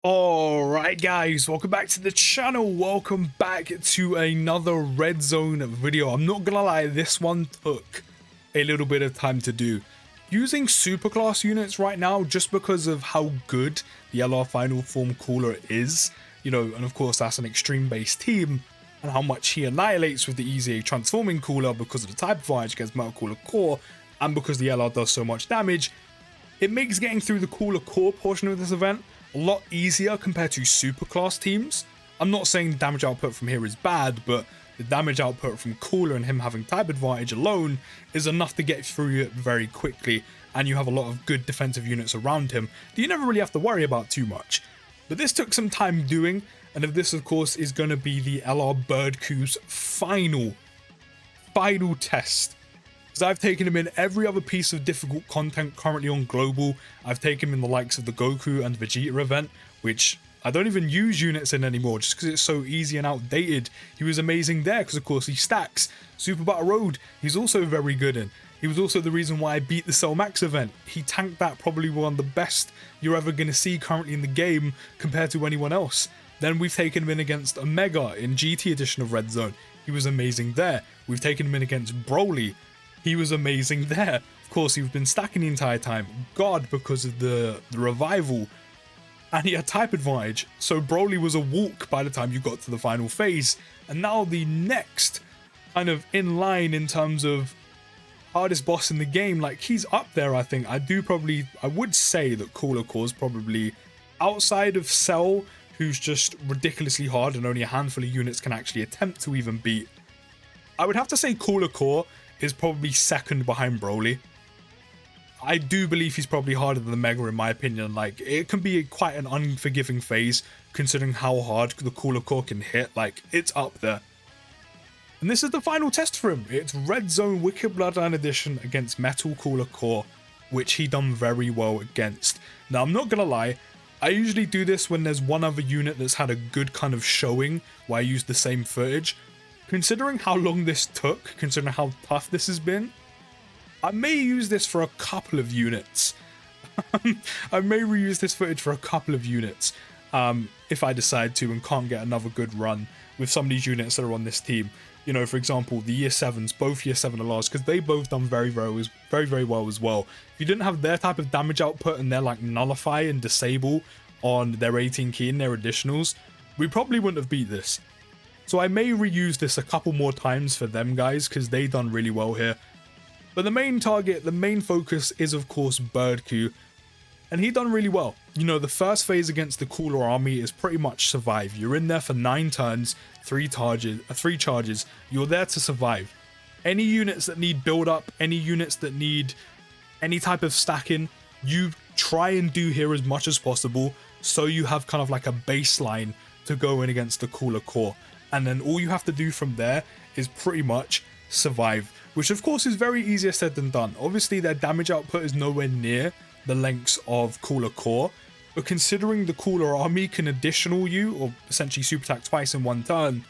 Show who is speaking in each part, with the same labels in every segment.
Speaker 1: Alright guys, welcome back to the channel, welcome back to another red zone video. I'm not gonna lie, this one took a little bit of time to do. Using superclass units right now just because of how good the LR final form cooler is, and of course that's an extreme based team, and how much he annihilates with the EZA transforming cooler because of the type advantage against metal cooler core, and because the LR does so much damage. It makes getting through the cooler core portion of this event a lot easier compared to superclass teams. I'm not saying the damage output from here is bad, but the damage output from cooler and him having type advantage alone is enough to get through it very quickly, and you have a lot of good defensive units around him that you never really have to worry about too much. But this took some time doing, and if this of course is going to be the LR Birdku's final test. I've taken him in every other piece of difficult content currently on Global. I've taken him in the likes of the Goku and Vegeta event, which I don't even use units in anymore just because it's so easy and outdated. He was amazing there because of course he stacks. Super Battle Road, he's also very good in. He was also the reason why I beat the Cell Max event. He tanked that, probably one of the best you're ever going to see currently in the game compared to anyone else. Then we've taken him in against Omega in GT edition of Red Zone. He was amazing there. We've taken him in against Broly. He was amazing there. Of course, he's been stacking the entire time. God, because of the revival. And he had type advantage. So Broly was a walk by the time you got to the final phase. And now the next kind of in line in terms of hardest boss in the game. Like, he's up there, I think. I would say that Cooler Core is probably outside of Cell, who's just ridiculously hard and only a handful of units can actually attempt to even beat. I would have to say Cooler Core is probably second behind Broly. I do believe he's probably harder than the Mega in my opinion. Like, it can be quite an unforgiving phase considering how hard the Cooler Core can hit. Like, it's up there. And this is the final test for him. It's Red Zone Wicked Bloodline Edition against Metal Cooler Core, which he done very well against. Now, I'm not gonna lie, I usually do this when there's one other unit that's had a good kind of showing where I use the same footage. Considering how long this took, considering how tough this has been, I may use this for a couple of units. I may reuse this footage for a couple of units if I decide to and can't get another good run with some of these units that are on this team. For example, the Year 7s, both Year 7 LRs, because they both done very well as well. If you didn't have their type of damage output and their like nullify and disable on their 18 key and their additionals, we probably wouldn't have beat this. So I may reuse this a couple more times for them guys because they done really well here. But the main target, the main focus is of course Birdku. And he done really well. The first phase against the Cooler Army is pretty much survive. You're in there for 9 turns, 3 charges. You're there to survive. Any units that need build up, any units that need any type of stacking, you try and do here as much as possible so you have kind of like a baseline to go in against the Cooler Core. And then all you have to do from there is pretty much survive, which of course is very easier said than done. Obviously their damage output is nowhere near the lengths of Cooler Core, but considering the Cooler Army can additional you, or essentially super attack twice in one turn,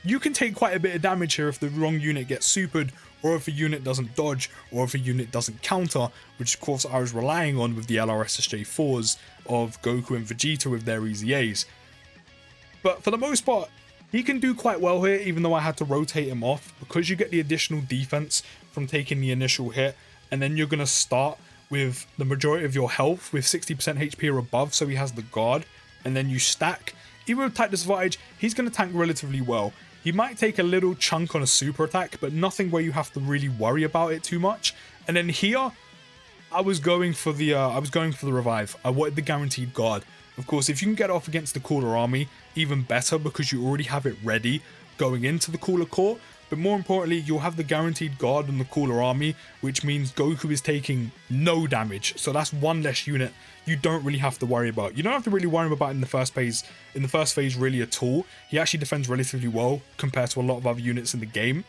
Speaker 1: you can take quite a bit of damage here if the wrong unit gets supered, or if a unit doesn't dodge, or if a unit doesn't counter, which of course I was relying on with the LRSSJ4s of Goku and Vegeta with their EZAs. But for the most part, he can do quite well here, even though I had to rotate him off, because you get the additional defense from taking the initial hit, and then you're going to start with the majority of your health with 60% HP or above, so he has the guard, and then you stack. Even with type disadvantage, he's going to tank relatively well. He might take a little chunk on a super attack, but nothing where you have to really worry about it too much. And then here, I was going for the revive. I wanted the guaranteed guard. Of course, if you can get off against the Cooler Army, even better because you already have it ready going into the Cooler Core. But more importantly, you'll have the guaranteed guard on the Cooler Army, which means Goku is taking no damage. So that's one less unit you don't really have to worry about. You don't have to really worry about in the first phase really at all. He actually defends relatively well compared to a lot of other units in the game.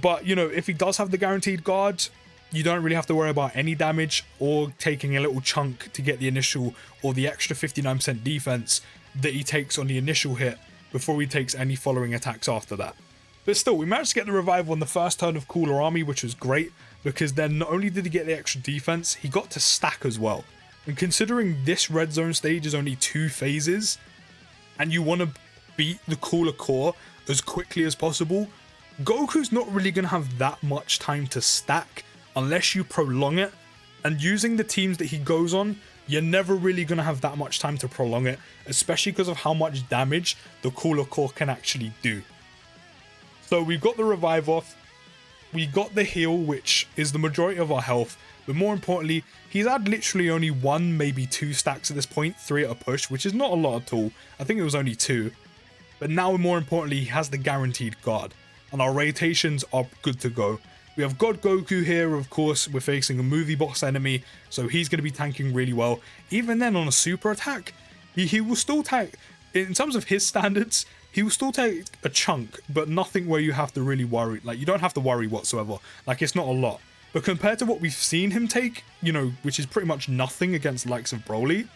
Speaker 1: But, if he does have the guaranteed guard, you don't really have to worry about any damage or taking a little chunk to get the initial or the extra 59% defense that he takes on the initial hit before he takes any following attacks after that. But still, we managed to get the revival on the first turn of Cooler Army, which was great, because then not only did he get the extra defense, he got to stack as well. And considering this red zone stage is only 2 phases, and you want to beat the cooler core as quickly as possible, Goku's not really going to have that much time to stack unless you prolong it. And using the teams that he goes on, you're never really going to have that much time to prolong it, especially because of how much damage the cooler core can actually do. So we've got the revive off, we got the heal, which is the majority of our health, but more importantly, he's had literally only 1, maybe 2 stacks at this point, 3 at a push, which is not a lot at all. I think it was only 2. But now, more importantly, he has the guaranteed guard, and our rotations are good to go. We have God Goku here, of course. We're facing a movie boss enemy, so he's going to be tanking really well. Even then, on a super attack, he will still tank. In terms of his standards, he will still take a chunk, but nothing where you have to really worry. Like, you don't have to worry whatsoever. Like, it's not a lot. But compared to what we've seen him take, you know, which is pretty much nothing against the likes of Broly,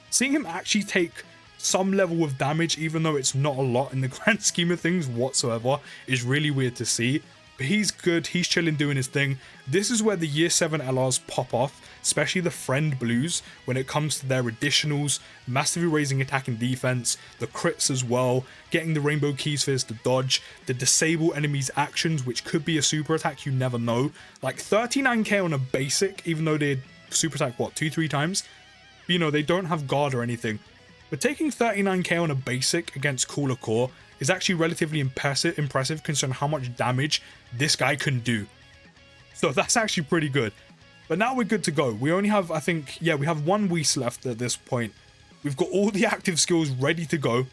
Speaker 1: seeing him actually take some level of damage, even though it's not a lot in the grand scheme of things whatsoever, is really weird to see. But he's good, he's chilling doing his thing. This is where the year 7 LRs pop off, especially the friend blues, when it comes to their additionals, massively raising attack and defense, the crits as well, getting the rainbow keys for his to dodge, the disable enemies actions, which could be a super attack, you never know. Like 39k on a basic, even though they super attack, what, 2-3 times? You know, they don't have guard or anything. But taking 39k on a basic against cooler core is actually relatively impressive considering how much damage this guy can do. So that's actually pretty good. But now we're good to go. We only have, I think, yeah, we have 1 Whis left at this point. We've got all the active skills ready to go.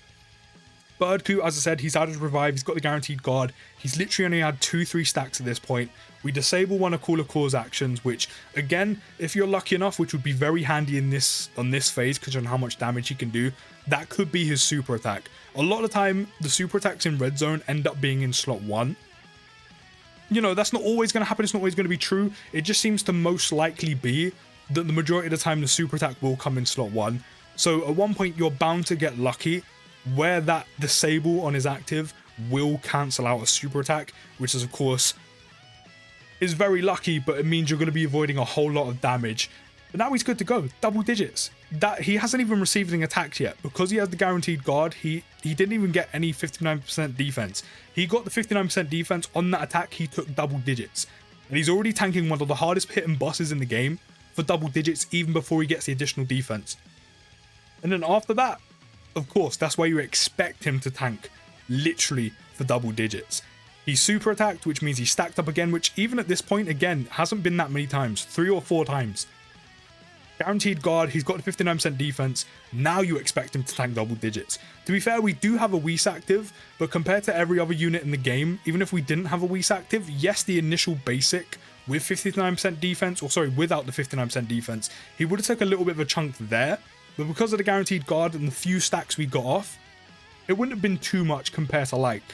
Speaker 1: Birdku, as I said, he's added revive, he's got the guaranteed guard. He's literally only had 2-3 stacks at this point. We disable one of cooler core's actions, which, again, if you're lucky enough, which would be very handy in this phase, considering how much damage he can do, that could be his super attack. A lot of the time, the super attacks in red zone end up being in slot 1. You know, that's not always going to happen, it's not always going to be true. It just seems to most likely be that the majority of the time the super attack will come in slot 1. So at one point, you're bound to get lucky where that disable on his active will cancel out a super attack, which is, of course, is very lucky, but it means you're going to be avoiding a whole lot of damage. But now he's good to go, double digits. That he hasn't even received any attacks yet, because he has the guaranteed guard. He didn't even get any 59% defense. He got the 59% defense on that attack. He took double digits, and he's already tanking one of the hardest hitting bosses in the game for double digits, even before he gets the additional defense. And then after that, of course, that's why you expect him to tank literally for double digits. He's super attacked, which means he's stacked up again, which even at this point, again, hasn't been that many times, 3 or 4 times. Guaranteed guard, he's got 59% defense. Now you expect him to tank double digits. To be fair, we do have a Whis active, but compared to every other unit in the game, even if we didn't have a Whis active, yes, the initial basic with 59% defense, or sorry, without the 59% defense, he would have taken a little bit of a chunk there. But because of the guaranteed guard and the few stacks we got off, it wouldn't have been too much compared to, like,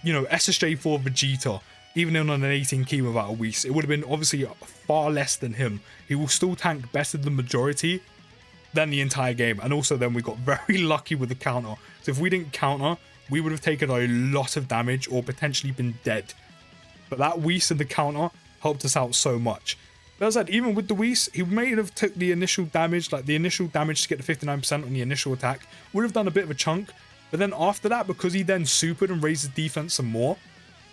Speaker 1: you know, SSJ4 Vegeta, even on an 18 key without a Whis. It would have been obviously far less than him. He will still tank better than the majority than the entire game. And also then we got very lucky with the counter. So if we didn't counter, we would have taken a lot of damage or potentially been dead. But that Whis and the counter helped us out so much. But as I said, even with the Whis, he may have took the initial damage, like the initial damage to get the 59% on the initial attack, would have done a bit of a chunk. But then after that, because he then supered and raised his defense some more,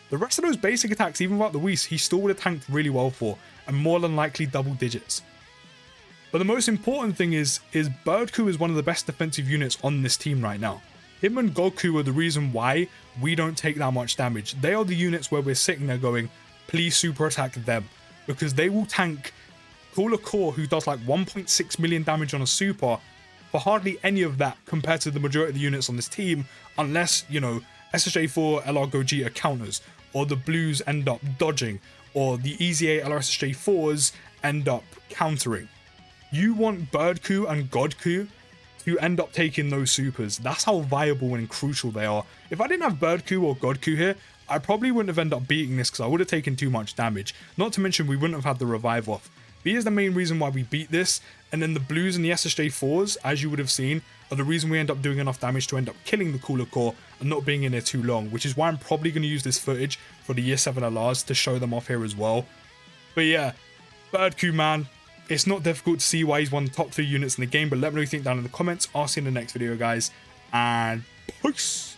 Speaker 1: the rest of those basic attacks, even without the Whis, he still would have tanked really well for, and more than likely double digits. But the most important thing is Birdku is one of the best defensive units on this team right now. Him and Goku are the reason why we don't take that much damage. They are the units where we're sitting there going, please super attack them. Because they will tank Cooler Core, who does like 1.6 million damage on a super, for hardly any of that compared to the majority of the units on this team, unless, you know, SSJ4 LR Gogeta counters, or the blues end up dodging, or the Easy 8 LR SSJ4s end up countering. You want Birdku and Godku to end up taking those supers. That's how viable and crucial they are. If I didn't have Birdku or Godku here, I probably wouldn't have ended up beating this because I would have taken too much damage. Not to mention we wouldn't have had the revive off. But here's the main reason why we beat this. And then the blues and the SSJ4s, as you would have seen, are the reason we end up doing enough damage to end up killing the Cooler Core and not being in there too long. Which is why I'm probably going to use this footage for the year 7 LRs to show them off here as well. But yeah, Birdku, man, It's not difficult to see why he's one of the top 3 units in the game, but let me know what you think down in the comments. I'll see you in the next video, guys, and peace.